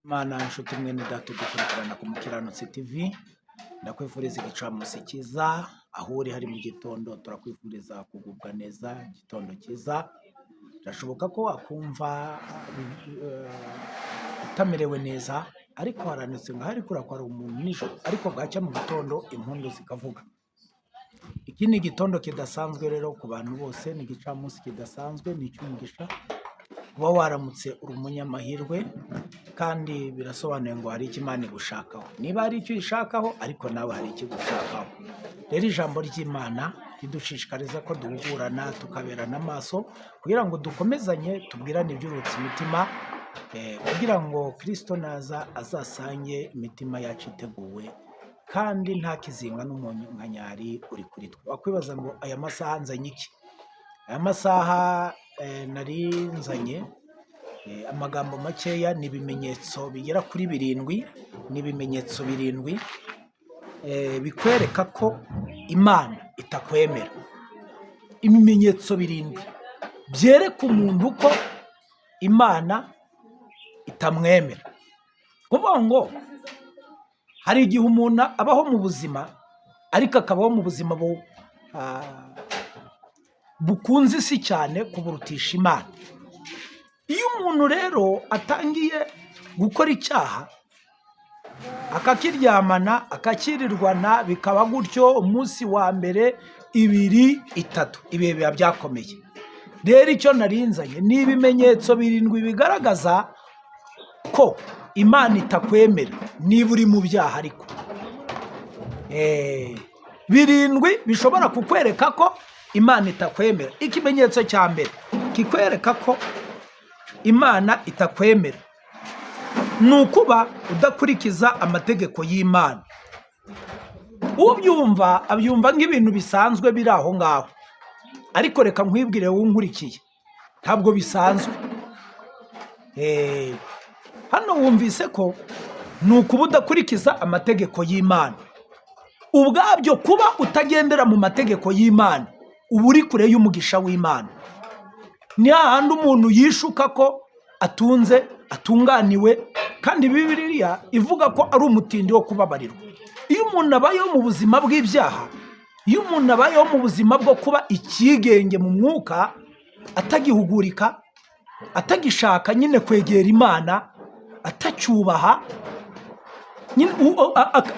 Mana nshuti mwene data udukurikirana ku Mukiranutsi TV, ndakwifuriza igicamunsi cyiza aho uri hari mu gitondo. Turakwifuriza kugubwa neza, igitondo cyiza. Birashoboka ko wakumva utamerewe neza, ariko haranutse ngo hari kurakora umuntu nijoro, ariko bwacya mu gitondo impundu zikavuga. Iki ni igitondo kidasanzwe rero ku bantu bose, ni igicamunsi kidasanzwe, ni icy'umugisha kuba waramutse uri umunyamahirwe, kandi birasobanuye ngo hari icyo Imana igushakaho. Niba hari icyo uyishakaho, ariko nawe hari icyo igushakaho. Rero ijambo ry'Imana ridushishikariza ko duhugurana tukaberana amaso, kugira ngo dukomezanye tubwirane iby'urutse imitima, kugira ngo Kristo naza azasange imitima yacu iteguwe, kandi nta kizinga n'umunkanyari uri kuri twe. Wakwibaza ngo aya masaha nzanye iki? Aya masaha nari nzanye amagambo makeya, ni ibimenyetso bigera kuri 7, ni ibimenyetso 7 bikwereka ko Imana itakwemera. Ibimenyetso 7 byereka umuntu ko Imana itamwemera. Kuvuga ngo hari igihe umuntu abaho mu buzima, ariko akabaho mu buzima bukunze isi cyane kuburutisha Imana. Iyo umuntu rero atangiye gukora icyaha, akakiryamana akakirirwana, bikaba gutyo umunsi wa mbere, 2, 3, ibihe biba byakomeye. Rero icyo narinzanye ni ibimenyetso 7 bigaragaza ko Imana itakwemera niba uri mu byaha. Ariko 7 bishobora kukwereka ko Imana itakwemera. Ikimenyetso cya mbere kikwereka ko Imana itakwemera ni ukuba udakurikiza amategeko y'Imana. Ubyumva abyumva nk'ibintu bisanzwe biri aho ngaho, ariko reka nkwibwire wunkurikiye, ntabwo bisanzwe. Hano wumvise ko ni ukuba udakurikiza amategeko y'Imana. Ubwabyo kuba utagendera mu mategeko y'Imana, uba uri kure y'umugisha w'Imana. Ni hahandi umuntu yishuka ko atunze, atunganiwe, kandi Bibiliya ivuga ko ari umutindi wo kubabarirwa. Iyo umuntu abayeho mu buzima bw'ibyaha, iyo umuntu abayeho mu buzima bwo kuba ikigenge mu mwuka, atagihugurika, atagishaka nyine kwegera Imana, atacyubaha,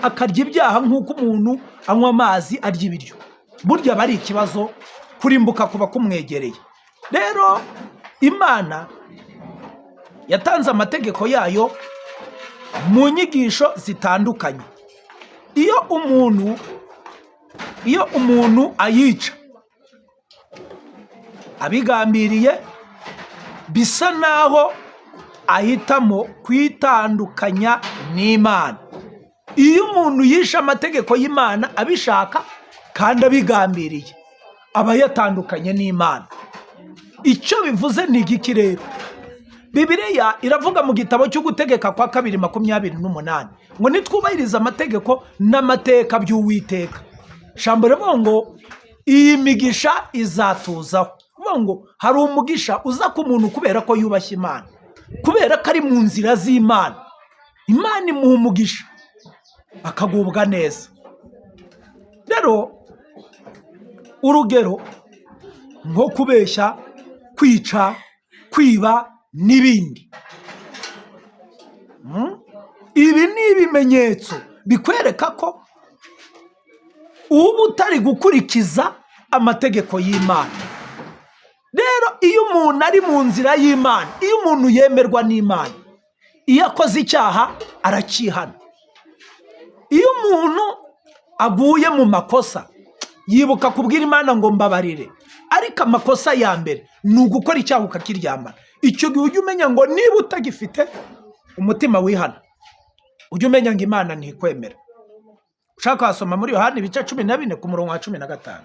akarya ibyaha nk'uko umuntu anywa amazi arya ibiryo, burya aba ari ikibazo, kurimbuka kuba kumwegereye. Rero Imana yatanze amategeko yayo mu nyigisho zitandukanye. Iyo umuntu ayica abigambiriye, bisa naho ahitamo kwitandukanya n'Imana. Iyo umuntu yishe amategeko y'Imana abishaka kandi abigambiriye, aba yatandukanye n'Imana. Icyo bivuze ni igiki rero? Bibiliya iravuga mu gitabo cyo Gutegeka kwa 2:28 ngo nitwubahiriza amategeko n'amateka by'Uwiteka, ijambo rivuga ngo iyi migisha izatuzaho. Kuvuga ngo hari umugisha uza ku muntu kubera ko yubashye Imana, kubera ko ari mu nzira z'Imana. Imana imuha umugisha akagubwa neza. Rero urugero nko kubeshya, kwica, kwiba n'ibindi, ibi ni ibimenyetso bikwereka ko uba utari gukurikiza amategeko y'Imana. Rero iyo umuntu ari mu nzira y'Imana, iyo umuntu yemerwa n'Imana, iyo akoze icyaha arakihana. Iyo umuntu aguye mu makosa, yibuka kubwira Imana ngo mbabarire, ariko amakosa ya mbere ni ugukora icyaha ukakiryamana. Icyo gihe ujye umenya ngo niba utagifite umutima wihana, ujye umenya ngo Imana ntikwemera. Ushaka wasoma muri Yohana 14:15.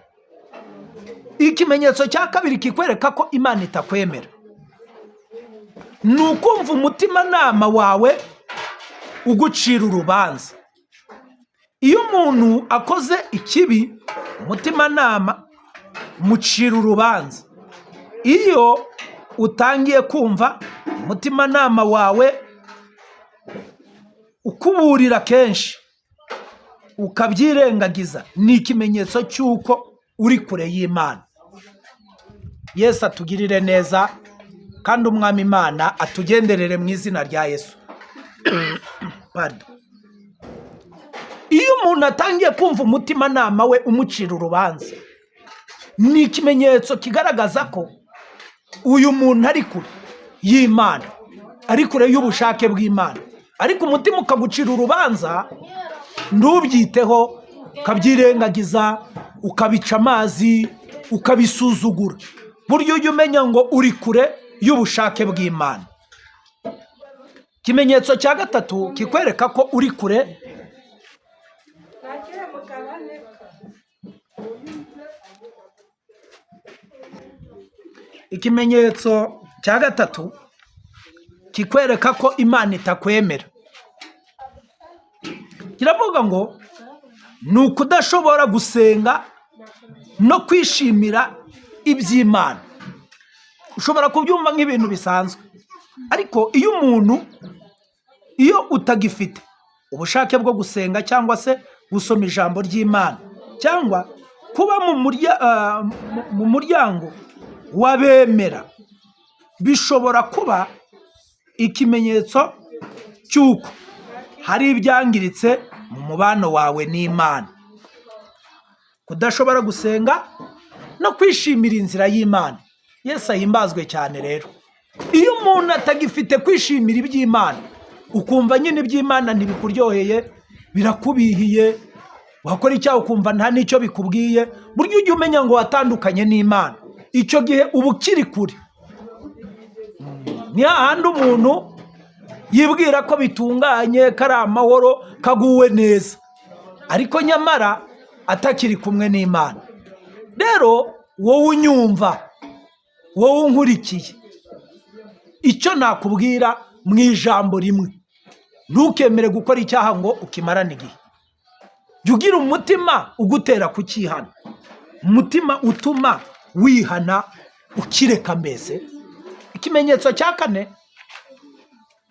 Ikimenyetso cya kabiri kikwereka ko Imana itakwemera ni ukumva umutimanama wawe ugucira urubanza. Iyo umuntu akoze ikibi, umutimanama mucira urubanza. Iyo utangiye kumva umutimanama wawe ukuburira kenshi ukabyirengagiza ni ikimenyetso cy'uko uri kure y'Imana. Yesu atugirire neza kandi umwami Imana atugenderere mu izina rya Yesu. Iyo umuntu atangiye kumva umutimanama we umucira urubanza, ni ikimenyetso kigaragaza ko uyu muntu ari kure y'Imana, ari kure y'ubushake bw'Imana. Ariko umutima ukagucira urubanza, ntubyiteho, ukabyirengagiza, ukabica amazi, ukabisuzugura. Buryo ujya umenya ngo uri kure y'ubushake bw'Imana. Ikimenyetso cya gatatu kikwereka ko uri kure, ikimenyetso cya gatatu kikwereka ko Imana itakwemera. Kiravuga ngo ni ukudashobora gusenga no kwishimira iby'Imana. Ushobora kubyumva nk'ibintu bisanzwe, ariko iyo utagifite ubushake bwo gusenga cyangwa se gusoma ijambo ry'Imana cyangwa kuba mu muryango w'abemera, bishobora kuba ikimenyetso cy'uko hari ibyangiritse mu mubano wawe n'Imana. Kudashobora gusenga no kwishimira inzira y'Imana. Yesu ahimbazwe cyane rero. Iyo umuntu atagifite kwishimira iby'Imana, ukumva nyine iby'Imana ntibikuryoheye, birakubihiye, wakora icyaha ukumva nta n'icyo bikubwiye, buryo ujya umenya ngo watandukanye n'Imana. Icyo gihe uba ukiri kure. Ni hahandi umuntu yibwira ko bitunganye, ko ari amahoro, kaguwe neza, ariko nyamara atakiri kumwe n'Imana. Rero wowe unyumva, wowe unkurikiye, icyo nakubwira mu ijambo rimwe, ntukemere gukora icyaha ngo ukimarane igihe. Jya ugira umutima ugutera kukihana, umutima utuma wihana ukireka mbese. Ikimenyetso cya kane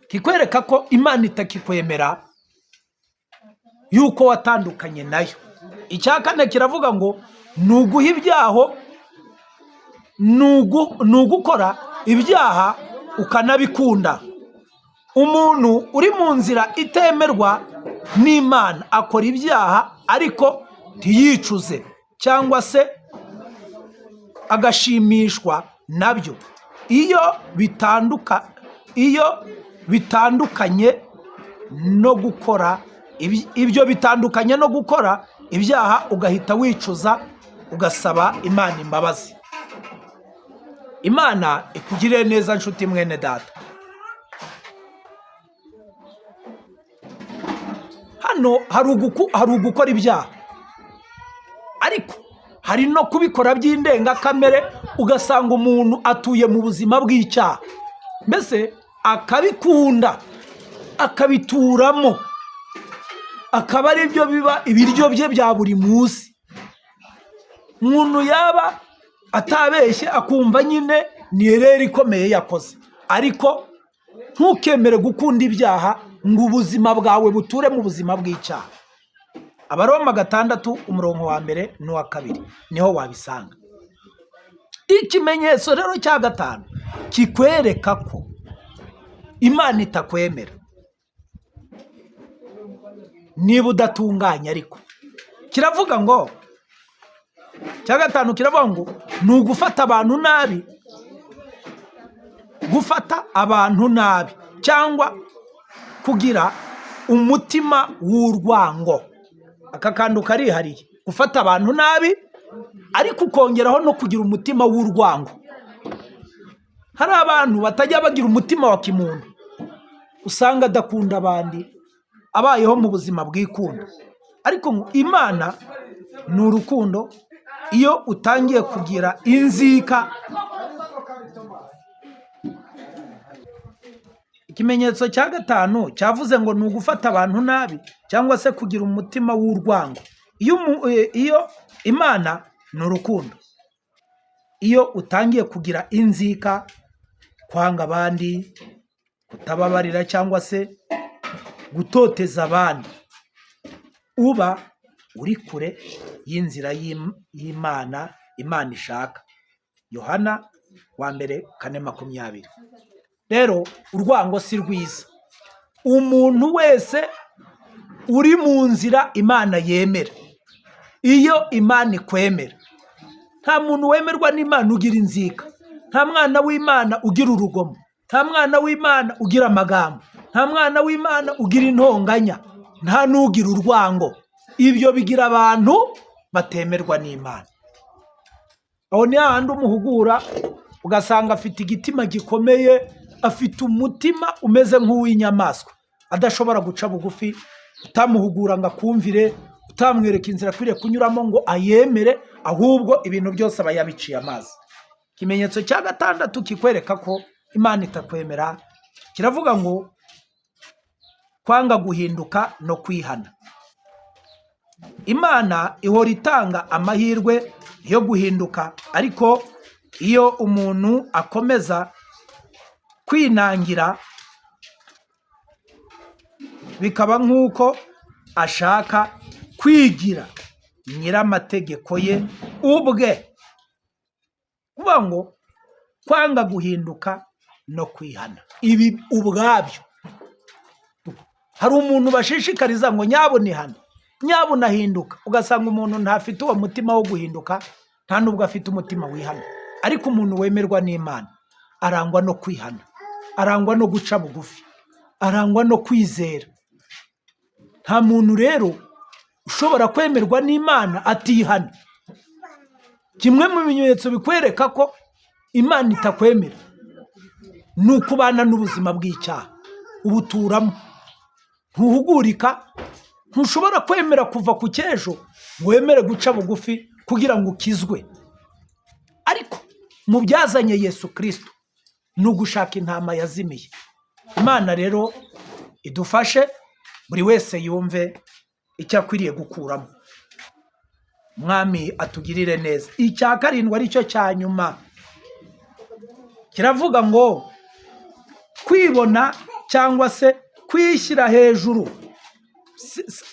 kikwereka ko Imana itakikwemera, yuko watandukanye nayo. Icya kane kiravuga ngo ni uguha ibyaho, ni ugukora ibyaha ukanabikunda. Umuntu uri mu nzira itemerwa n'Imana akora ibyaha ariko ntiyicuze cyangwa se agashimishwa nabyo. Iyo bitandukanye no gukora ibyaha ugahita wicuza, ugasaba Imana imbabazi. Imana ikugirire neza nshuti mwene data. Hano hari ugukora ibyaha, ariko hari no kubikora by'indengakamere, ugasanga umuntu atuye mu buzima bw'icyaha, mbese akabikunda, akabituramo, akaba ari byo biba ibiryo bye bya buri munsi. Umuntu yaba atabeshye akumva nyine ni ereri ikomeye yakoze, ariko ntukemere gukunda ibyaha ngo ubuzima bwawe buture mu buzima bw'icyaha. Abaroma 6:1 n'uwa 2 niho wabisanga. Ikimenyetso rero cya gatanu kikwereka ko Imana itakwemera, niba udatunganye. Ariko kiravuga ngo, cya gatanu kiravuga ngo ni ugufata abantu nabi, gufata abantu nabi cyangwa kugira umutima w'urwango. Aka kantu karihariye, gufata abantu nabi ariko ukongeraho no kugira umutima w'urwango. Hari abantu batajya bagira umutima wa kimuntu, usanga adakunda abandi, abayeho mu buzima bw'ikundo. Ariko Imana ni urukundo. Iyo utangiye kugira inzika, ikimenyetso cya gatanu cyavuze ngo ni ugufata abantu nabi cyangwa se kugira umutima w'urwango. Iyo Imana ni urukundo, iyo utangiye kugira inzika, kwanga abandi, kutababarira cyangwa se gutoteza abandi, uba uri kure y'inzira y'Imana, Imana ishaka. Yohana 1:4-20. Rero urwango si rwiza. Umuntu wese uri mu nzira Imana yemera, iyo Imana ikwemera, nta muntu wemerwa n'Imana ugira inzika, nta mwana w'Imana ugira urugomo, nta mwana w'Imana ugira amagambo, nta mwana w'Imana ugira intonganya, nta n'ugira urwango. Ibyo bigira abantu batemerwa n'Imana. Aho ni hahandi umuhugura ugasanga afite igitima gikomeye, afite umutima umeze nk'uw'inyamaswa, adashobora guca bugufi, utamuhugura ngo akumvire, utamwereka inzira akwiriye kunyuramo ngo ayemere, ahubwo ibintu byose aba yabiciye amazi. Ikimenyetso cya 6 kikwereka ko Imana itakwemera kiravuga ngo kwanga guhinduka no kwihana. Imana ihora itanga amahirwe yo guhinduka, ariko iyo umuntu akomeza kwinangira bikaba nk'uko ashaka kwigira nyir'amategeko ye ubwe. Kuvuga ngo kwanga guhinduka no kwihana, ibi ubwabyo hari umuntu bashishikariza ngo nyabunihana, nyabunahinduka, ugasanga umuntu ntafite uwo mutima wo guhinduka, nta nubwo afite umutima wihana. Ariko umuntu wemerwa n'Imana arangwa no kwihana, arangwa no guca bugufi, arangwa no kwizera. Nta muntu rero ushobora kwemerwa n'Imana atihana. Kimwe mu bimenyetso bikwereka ko Imana itakwemera ni ukubana n'ubuzima bw'icyaha, ubuturamo, ntuhugurika, ntushobora kwemera kuva ku cyejo ngo wemere guca bugufi kugira ngo ukizwe. Ariko mu byazanye Yesu Kristo ni ugushaka intama yazimiye. Imana rero idufashe buri wese yumve icyo akwiriye gukuramo. Mwami atugirire neza. Icya 7 ari cyo cya nyuma kiravuga ngo kwibona cyangwa se kwishyira hejuru.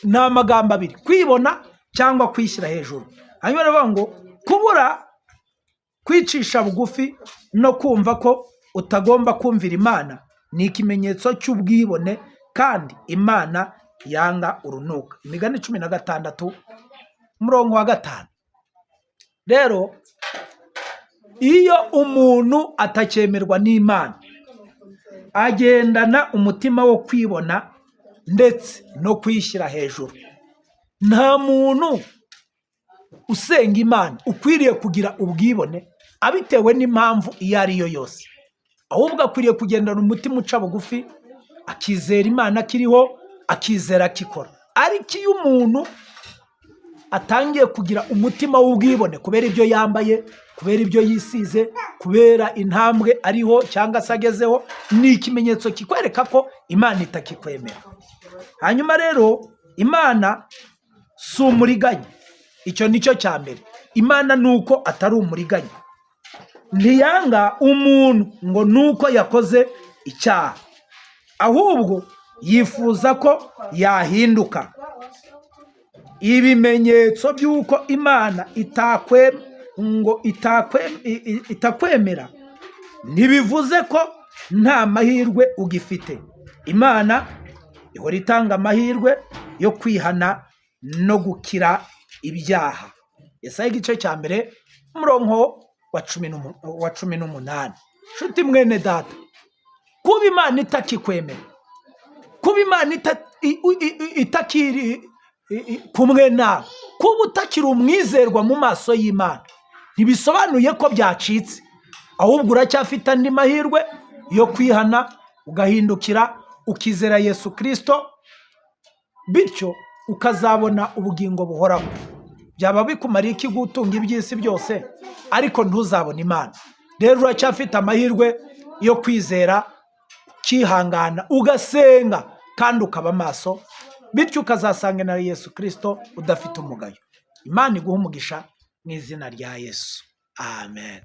Ni amagambo abiri, kwibona cyangwa kwishyira hejuru. Hanyuma baravuga ngo kubura kwicisha bugufi no kumva ko utagomba kumvira Imana ni ikimenyetso cy'ubwibone, kandi Imana yanga urunuka. Imigani 16:5. Rero iyo umuntu atacyemerwa n'Imana, agendana umutima wo kwibona ndetse no kwishyira hejuru. Nta muntu usenga Imana ukwiriye kugira ubwibone abitewe n'impamvu iyo ari yo yose, ahubwo akwiriye kugendana umutima uca bugufi, akizera Imana akiriho, akizera akikora. Ariko iyo umuntu atangiye kugira umutima w'ubwibone kubera ibyo yambaye, kubera ibyo yisize, kubera intambwe ariho cyangwa se agezeho, ni ikimenyetso kikwereka ko Imana itakikwemera. Hanyuma rero Imana si umuriganya. Icyo nicyo cya mbere. Imana nuko atari umuriganya. Ntiyanga umuntu ngo nuko yakoze icyaha, ahubwo yifuza ko yahinduka. Ibimenyetso by'uko Imana itakwemera ntibivuze ko nta mahirwe ugifite. Imana ihora itanga amahirwe yo kwihana no gukira ibyaha. Yesaya 1:18. Nshuti mwene data, kuba Imana itakikwemera, kuba Imana itakiri kumwe nawe, kuba utakiri umwizerwa mu maso y'Imana, ntibisobanuye ko byacitse, ahubwo uracyafite andi mahirwe yo kwihana, ugahindukira, ukizera Yesu Kristo, bityo ukazabona ubugingo buhoraho. Byaba bikumariye iki gutunga iby'isi byose ariko ntuzabona Imana? Rero uracyafite amahirwe yo kwizera, ukihangana, ugasenga kandi ukaba maso, bityo ukazasanga Yesu Kristo udafite umugayo. Imana iguha umugisha mu izina rya Yesu. Amen.